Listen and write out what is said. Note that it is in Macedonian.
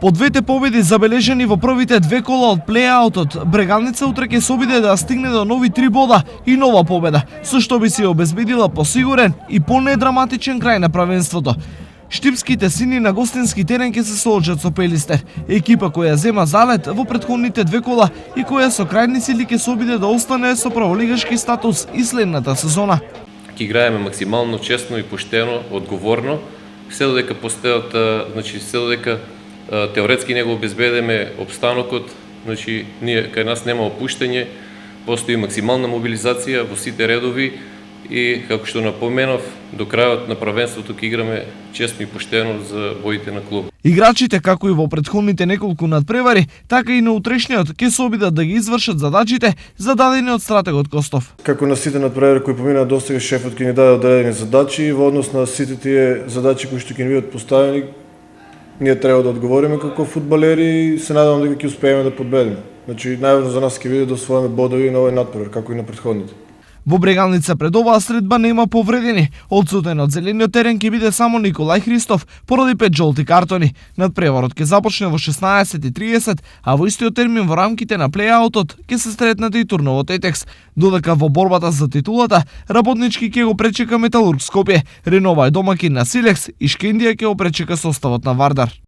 По двете победи забележени во првите две кола од плејаутот, Брегалница утре ќе се обиде да стигне до нови 3 бода и нова победа, со што би се обезбедила посигурен и понедраматичен крај на правенството. Штипските сини на гостински терен ќе се соочат со Пелистер, екипа која зема залет во претходните две кола и која со крајни сили ќе се обиде да остане со праволигашки статус и следната сезона. Ќе играеме максимално честно и поштено, одговорно, се додека постојат, се додека теоретски не го обезбедеме обстанокот, ние кај нас нема опуштање, постои максимална мобилизација во сите редови и, како што напоменав, до крајот на правенството ќе играме честно и поштено за боите на клуб. Играчите, како и во претходните неколку надпревари, така и на утрешниот ќе се обидат да ги извршат задачите зададени од стратегот Костов. Како на сите надпревари кои поминаа достига, шефот ќе ни даде одредени задачи и во однос на сите тие задачи кои што ќе ни бидат поставени, ние треба да одговориме како фудбалери и се надевам дека ќе успееме да победиме. Најважно за нас ќе биде да освоиме бодови на овој надпревар, како и на претходните. Во Брегалница пред оваа средба нема повредени. Одсутен од зелениот терен ќе биде само Николај Христов поради 5 жолти картони. Надпреварот ќе започне во 16:30, а во истиот термин во рамките на плејаутот ќе се сретнат и Турново Тетекс. Додека во борбата за титулата, работнички ќе го пречека Металург Скопје, Ренова е домакин на Силекс и Шкендија ќе го пречека составот на Вардар.